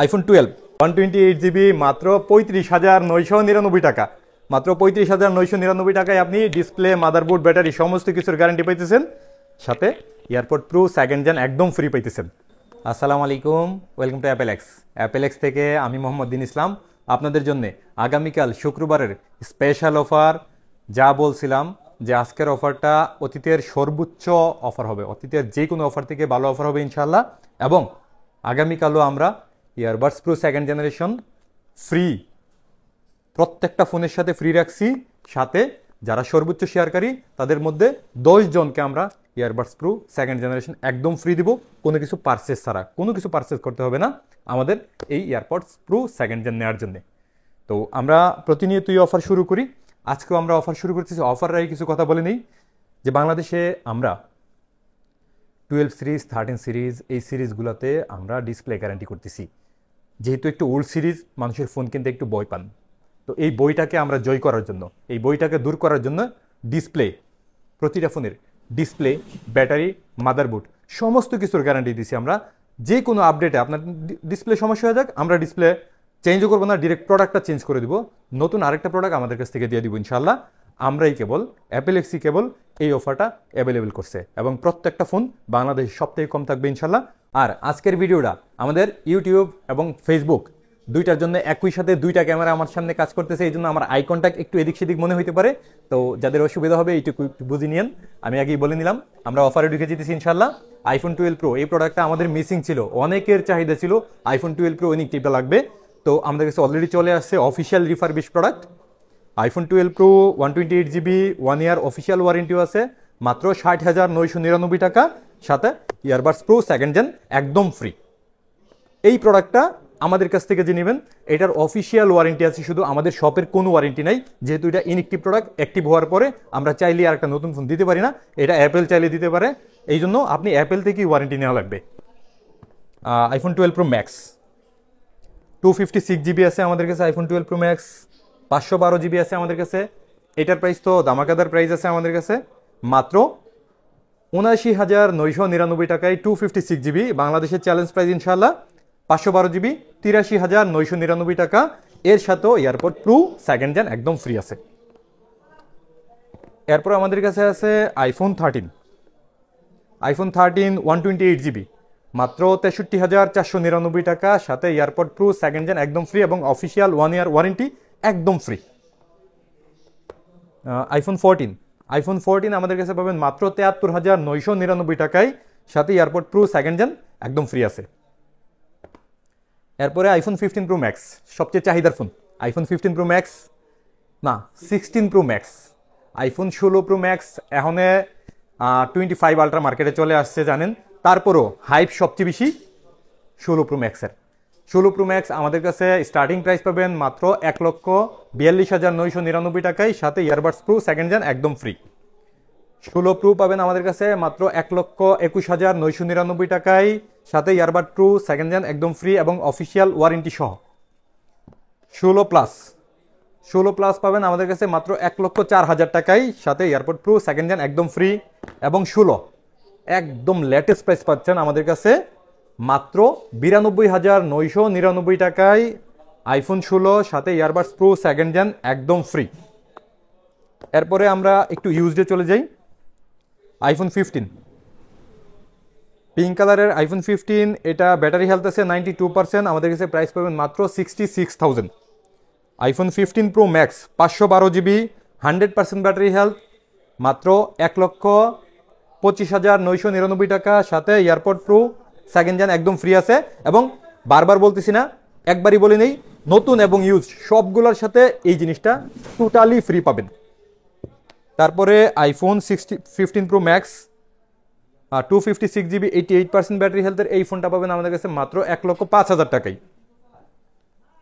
IPhone 12 128GB মাত্র 35,999 টাকা। মাত্র 35,999 টাকায় আপনি ডিসপ্লে, মাদারবোর্ড, ব্যাটারি সমস্ত কিছুর গ্যারান্টি পাইতেছেন, সাথে এয়ারপড প্রো সেকেন্ড জেন একদম ফ্রি পাইতেছেন। আসসালামু আলাইকুম, ওয়েলকাম টু অ্যাপেলেক্স। অ্যাপেলেক্স থেকে আমি মোহাম্মদ দিন ইসলাম আপনাদের জন্য আগামীকাল শুক্রবারের স্পেশাল অফার যা বলছিলাম যে আজকের অফারটা অতীতের সর্বোচ্চ অফার হবে, অতীতের যে কোনো অফার থেকে ভালো অফার হবে ইনশাল্লাহ। এবং আগামীকালও আমরা earbuds pro second generation free, প্রত্যেকটা ফোনের সাথে ফ্রি রাখছি, সাথে যারা সর্বোচ্চ শেয়ারকারী তাদের মধ্যে 10 জনকে আমরা ইয়ারবাডস প্রো সেকেন্ড জেনারেশন একদম ফ্রি দিব, কোনো কিছু পারচেস ছাড়া। কোনো কিছু পারচেস করতে হবে না আমাদের এই ইয়ারবাডস প্রো সেকেন্ড জেন নেওয়ার জন্য। তো আমরা প্রতিনিয়তই অফার শুরু করি, আজকেও আমরা অফার শুরু করতেছি। অফাররাই কিছু কথা বলে নেই যে বাংলাদেশে আমরা 12 সিরিজ, 13 সিরিজ এই সিরিজগুলোতে আমরা ডিসপ্লে গ্যারান্টি করতেছি। যেহেতু একটু ওল্ড সিরিজ, মানুষের ফোন কিনতে একটু ভয় পান, তো এই বইটাকে আমরা জয় করার জন্য, এই বইটাকে দূর করার জন্য ডিসপ্লে, প্রতিটা ফোনের ডিসপ্লে, ব্যাটারি, মাদারবোর্ড সমস্ত কিছুর গ্যারান্টি দিছি আমরা। যে কোনো আপডেটে আপনার ডিসপ্লে সমস্যা হয়ে যাক, আমরা ডিসপ্লে চেঞ্জও করবো না, ডিরেক্ট প্রোডাক্টটা চেঞ্জ করে দিব, নতুন আরেকটা প্রোডাক্ট আমাদের কাছ থেকে দিয়ে দিব ইনশাল্লাহ। আমরাই কেবল অ্যাপেলেক্সি কেবল এই অফারটা অ্যাভেলেবেল করছে, এবং প্রত্যেকটা ফোন বাংলাদেশ সবথেকে কম থাকবে ইনশাল্লাহ। আর আজকের ভিডিওটা আমাদের ইউটিউব এবং ফেসবুক দুইটার জন্য একই সাথে দুইটা ক্যামেরা আমার সামনে কাজ করতেছে, এই জন্য আমার আই কন্ট্যাক্ট একটু এদিক সেদিক মনে হতে পারে। তো যাদের অসুবিধা হবে এইটুকু একটু বুঝে নিন, আমি আগেই বলে নিলাম আমরা অফারে ঢুকে যেতেছি ইনশাল্লাহ। আইফোন 12 প্রো এই প্রোডাক্টটা আমাদের মিসিং ছিল, অনেকের চাহিদা ছিল আইফোন 12 প্রো ইনিকটিভটা লাগবে। তো আমাদের কাছে অলরেডি চলে আসছে official refurbish product iPhone 12 Pro 128GB 1 year official ওয়ারেন্টিও আছে, মাত্র 60,999 টাকা, সাথে ইয়ারবাডস প্রো সেকেন্ড জেন একদম ফ্রি। এই প্রোডাক্টটা আমাদের কাছ থেকে যে নেবেন এটার অফিসিয়াল ওয়ারেন্টি আছে, শুধু আমাদের শপের কোনো ওয়ারেন্টি নাই, যেহেতু এটা ইনএক্টিভ প্রোডাক্ট। অ্যাক্টিভ হওয়ার পরে আমরা চাইলে আর একটা নতুন ফোন দিতে পারি না, এটা অ্যাপেল চাইলে দিতে পারে, এই জন্য আপনি অ্যাপেল থেকেই ওয়ারেন্টি নেওয়া লাগবে। আইফোন 12 প্রো ম্যাক্স 256GB আছে আমাদের কাছে, আইফোন 12 প্রো ম্যাক্স 512GB আছে আমাদের কাছে। এটার প্রাইস তো ধামাকাদার প্রাইস আছে আমাদের কাছে, মাত্র 79,999 টাকায় 256GB, বাংলাদেশের চ্যালেঞ্জ প্রাইস ইনশাল্লাহ। 512GB 83,999 টাকা, এর সাথেও এয়ারপড প্রো সেকেন্ড জেন একদম ফ্রি আছে। এরপর আমাদের কাছে আছে আইফোন 13 128GB, মাত্র 63,499 টাকা, সাথে এয়ারপড প্রো সেকেন্ড জেন একদম ফ্রি এবং অফিসিয়াল 1 ইয়ার ওয়ারেন্টি একদম ফ্রি। আইফোন 14 আমাদের কাছে পাবেন মাত্র 73,999 টাকায়, সাথে এয়ারপড প্রো সেকেন্ড জেন একদম ফ্রি আছে। এরপরে আইফোন 15 প্রো ম্যাক্স, সবচেয়ে চাহিদার ফোন। আইফোন 15 প্রো ম্যাক্স না 16 pro Max, iPhone 16 pro max এখন 25 আলট্রা মার্কেটে চলে আসছে জানেন, তারপরও হাইপ সবচেয়ে বেশি 16 প্রো ম্যাক্সের। 16 প্রো ম্যাক্স আমাদের কাছে স্টার্টিং প্রাইস পাবেন মাত্র 1,42,999 টাকায়, সাথে ইয়ারবাডস প্রো সেকেন্ড জেন একদম ফ্রি। 16 প্রো পাবেন আমাদের কাছে মাত্র 1,21,999 টাকায়, সাথে ইয়ারবাড প্রো সেকেন্ড জেন একদম ফ্রি এবং অফিসিয়াল ওয়ারেন্টি সহ। 16 প্লাস পাবেন আমাদের কাছে মাত্র 1,04,000 টাকায়, সাথে এয়ারপড প্রো সেকেন্ড জেন একদম ফ্রি। এবং 16 একদম লেটেস্ট প্রাইস পাচ্ছেন আমাদের কাছে মাত্র 92,999 টাকায়, আইফোন 16 সাথে ইয়ারবাডস প্রো সেকেন্ড জেন একদম ফ্রি। এরপরে আমরা একটু ইউজডে চলে যাই। আইফোন 15 পিঙ্ক কালারের আইফোন 15, এটা ব্যাটারি হেলথ আছে 92%, আমাদের কাছে প্রাইস পাবেন মাত্র 66,000। IPhone 15 pro max 512GB 100% battery health, মাত্র 1,25,999 টাকা, সাথে এয়ারপড প্রো সেকেন্ড জেন একদম ফ্রি আছে। এবং বারবার বলতেছি না, একবারই বলে নেই, নতুন এবং ইউজ সবগুলোর সাথে এই জিনিসটা টোটালি ফ্রি পাবেন। তারপরে iPhone 15 pro max 256GB 88% battery হেলথের এই ফোনটা পাবেন আমাদের কাছে মাত্র 1,05,000 টাকায়।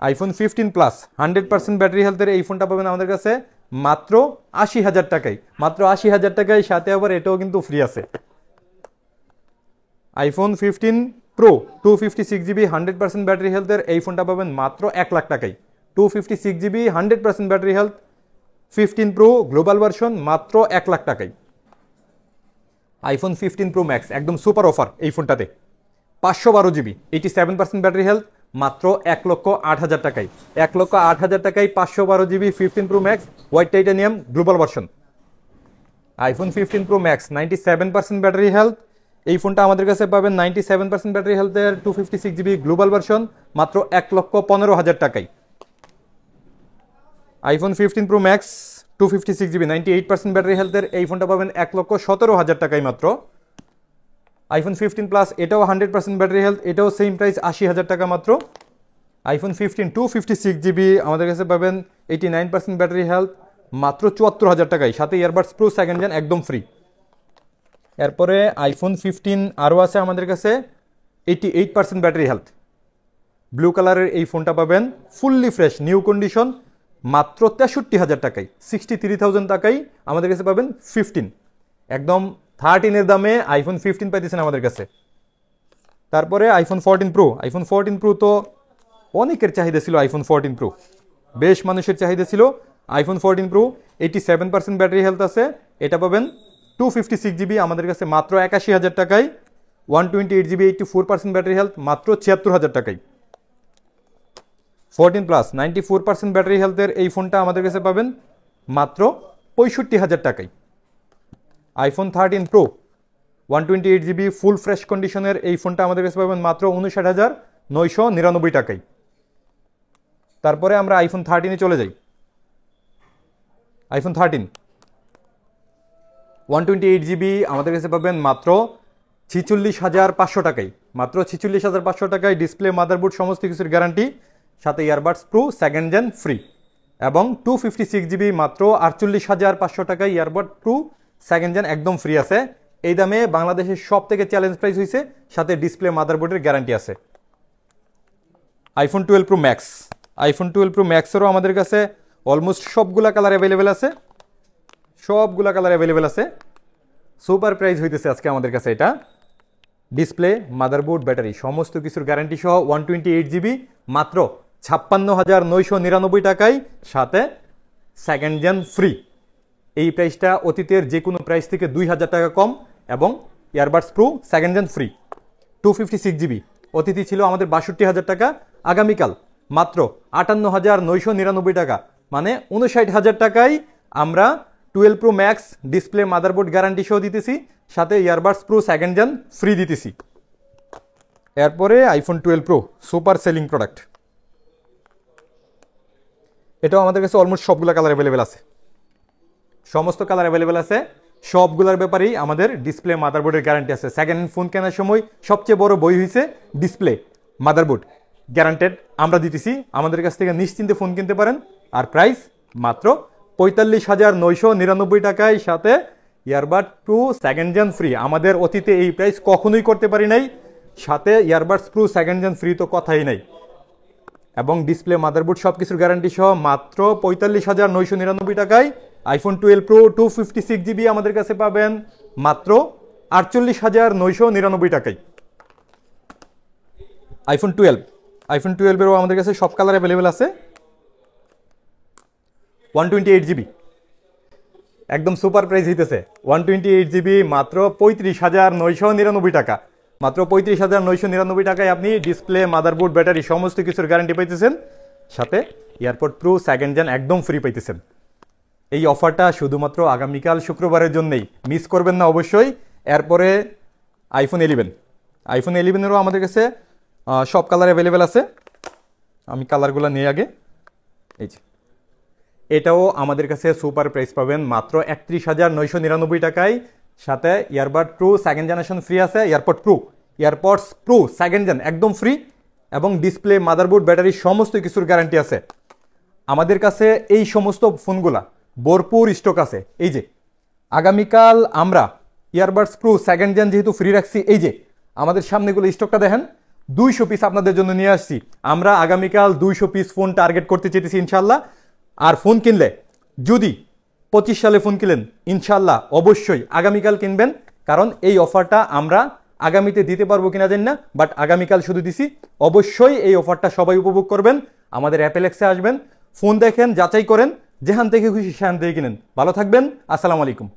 আইফোন 15 প্লাস 100% ব্যাটারি হেলথের এই ফোনটা পাবেন আমাদের কাছে মাত্র 80,000 টাকায়, মাত্র 80,000 টাকায়, সাথে আবার এটাও কিন্তু ফ্রি আছে। আইফোন 15 প্রো 256GB 100% ব্যাটারি হেলথের এই ফোনটা পাবেন মাত্র 1 লাখ টাকায়। 256GB 100% battery health 15 pro global version মাত্র 1 লাখ টাকায়। আইফোন 15 প্রো ম্যাক্স একদম সুপার অফার এই ফোনটাতে, 512GB 87% ব্যাটারি হেলথ মাত্র 1,08,000 টাকায়। 1,08,000 টাকায় 512 GB 15 pro max white titanium global version iPhone 15 pro max 97% battery health. এই ফোনটা আমাদের কাছে পাবেন 97% ব্যাটারি হেলথের 256 জিবি গ্লোবাল ভার্সন মাত্র 1,15,000 টাকায়। IPhone 15 pro max 256 GB 98% battery হেলথের এই ফোনটা পাবেন 1,17,000 টাকায় মাত্র। আইফোন 15 প্লাস এটাও 100% ব্যাটারি হেলথ, এটাও সেম প্রাইস 80,000 টাকা মাত্র। আইফোন 15 256 জিবি আমাদের কাছে পাবেন 89% ব্যাটারি হেলথ মাত্র 74,000 টাকায়, সাথে ইয়ারবাডস প্রো সেকেন্ড জেন একদম ফ্রি। এরপরে আইফোন 15 আরও আছে আমাদের কাছে 88% ব্যাটারি হেলথ, ব্লু কালারের এই ফোনটা পাবেন ফুললি ফ্রেশ নিউ কন্ডিশন মাত্র 63,000 টাকায়, 63,000 টাকায় আমাদের কাছে পাবেন 15, একদম 13 এর দামে আইফোন 15 পাইতেছেন আমাদের কাছে। তারপরে আইফোন 14 প্রো, আইফোন 14 প্রো তো অনেকের চাহিদা ছিল, আইফোন 14 প্রো বেশ মানুষের চাহিদা ছিল। আইফোন 14 প্রো 87% ব্যাটারি হেলথ আছে, এটা পাবেন 256 জিবি আমাদের কাছে মাত্র 81,000 টাকায়। 128 জিবি 84% ব্যাটারি হেলথ মাত্র 76,000 টাকায়। 14 প্লাস 94% ব্যাটারি হেলথের এই ফোনটা আমাদের কাছে পাবেন মাত্র 65,000 টাকায়। IPhone 13 pro 128 GB full fresh কন্ডিশনের এই ফোনটা আমাদের কাছে পাবেন মাত্র 59,999 টাকায়। তারপরে আমরা আইফোন 13-এ চলে যাই। আইফোন 13 128 জিবি আমাদের কাছে পাবেন মাত্র 46,500 টাকায়, মাত্র 46,500 টাকায়। ডিসপ্লে মাদারবোর্ড সমস্ত কিছুর গ্যারান্টি, সাথে earbuds pro second gen free. এবং 256 জিবি মাত্র 48,500 টাকায় ইয়ারবাড প্রো সেকেন্ড জেন একদম ফ্রি আছে। এই দামে বাংলাদেশের সব থেকে চ্যালেঞ্জ প্রাইস হয়েছে, সাথে ডিসপ্লে মাদারবোর্ডের গ্যারান্টি আছে। IPhone 12 pro Max, iPhone 12 Pro ম্যাক্সেরও আমাদের কাছে অলমোস্ট সবগুলা কালার অ্যাভেলেবেল আছে, সবগুলা কালার অ্যাভেলেবেল আছে। সুপার প্রাইস হইতেছে আজকে আমাদের কাছে এটা। ডিসপ্লে মাদারবোর্ড ব্যাটারি সমস্ত কিছুর গ্যারান্টি সহ 128 জিবি মাত্র 56,999 টাকায়, সাথে সেকেন্ড জেন ফ্রি। এই প্রাইসটা অতীতের যে কোনো প্রাইস থেকে 2,000 টাকা কম, এবং earbuds pro second gen free. 256 GB অতীতে ছিল আমাদের 62,000 টাকা, আগামীকাল মাত্র 58,999 টাকা, মানে 59,000 টাকায় আমরা 12 pro max display motherboard guarantee সহ দিতেছি, সাথে earbuds pro second gen free দিতেছি। এরপরে iPhone 12 pro super selling product, এটাও আমাদের কাছে অলমোস্ট সবগুলো কালার অ্যাভেলেবেল আছে, সমস্ত কালার অ্যাভেলেবেল আছে। সবগুলোর ব্যাপারেই আমাদের ডিসপ্লে মাদারবোর্ডের গ্যারান্টি আছে। সেকেন্ড হ্যান্ড ফোন কেনার সময় সবচেয়ে বড় বই হয়েছে ডিসপ্লে মাদারবোর্ড গ্যারান্টেড আমরা দিতেছি, আমাদের কাছ থেকে নিশ্চিন্তে ফোন কিনতে পারেন। আর প্রাইস মাত্র 45,999 টাকায়, সাথে earbud pro second gen free. আমাদের অতীতে এই প্রাইস কখনোই করতে পারি নাই, সাথে earbuds pro second gen free তো কথাই নাই। এবং ডিসপ্লে মাদারবোর্ড সব কিছুর গ্যারান্টি সহ মাত্র 45,999 টাকায় আইফোন 12 প্রো 256 জিবি আমাদের কাছে পাবেন মাত্র 48,999 টাকায়। আইফোন 12, আইফোন 12-এরও আমাদের কাছে সব কালার অ্যাভেলেবেল আছে। 128 জিবি একদম সুপার প্রাইস হইতেছে, 128 জিবি মাত্র 35,999 টাকা, মাত্র 35,999 টাকায় আপনি ডিসপ্লে মাদারবোর্ড ব্যাটারি সমস্ত কিছুর গ্যারান্টি পাইতেছেন, সাথে এয়ারপড প্রো সেকেন্ড জেন একদম ফ্রি পাইতেছেন। এই অফারটা শুধুমাত্র আগামীকাল শুক্রবারের জন্যই, মিস করবেন না অবশ্যই। এরপরে আইফোন 11, আইফোন 11-এরও আমাদের কাছে সব কালার অ্যাভেলেবেল আছে। আমি কালারগুলো নিয়ে আগে, এই যে এটাও আমাদের কাছে সুপার প্রাইস পাবেন মাত্র 31,999 টাকায়, সাথে earbud pro second generation free আছে, ইয়ারপডস প্রো সেকেন্ড জেন একদম ফ্রি, এবং ডিসপ্লে মাদারবোর্ড ব্যাটারি সমস্ত কিছুর গ্যারান্টি আছে। আমাদের কাছে এই সমস্ত ফোনগুলা ভরপুর স্টক আছে। এই যে আগামীকাল আমরা ইয়ারবাডস প্রো সেকেন্ড জেন যেহেতু ফ্রি রাখছি, এই যে আমাদের সামনেগুলো স্টকটা দেখেন, 200 পিস আপনাদের জন্য নিয়ে আসছি। আমরা আগামীকাল 200 পিস ফোন টার্গেট করতে চেয়েছি ইনশাল্লাহ। আর ফোন কিনলে, যদি 25 সালে ফোন কিনলেন, ইনশাল্লাহ অবশ্যই আগামীকাল কিনবেন, কারণ এই অফারটা আমরা আগামীতে দিতে পারবো কিনা জানি না, বাট আগামীকাল শুধু দিছি। অবশ্যই এই অফারটা সবাই উপভোগ করবেন। আমাদের অ্যাপেলেক্সে আসবেন, ফোন দেখেন, যাচাই করেন, যেখান থেকে খুশি সেখান থেকে কিনেন। ভালো থাকবেন, আসসালামু আলাইকুম।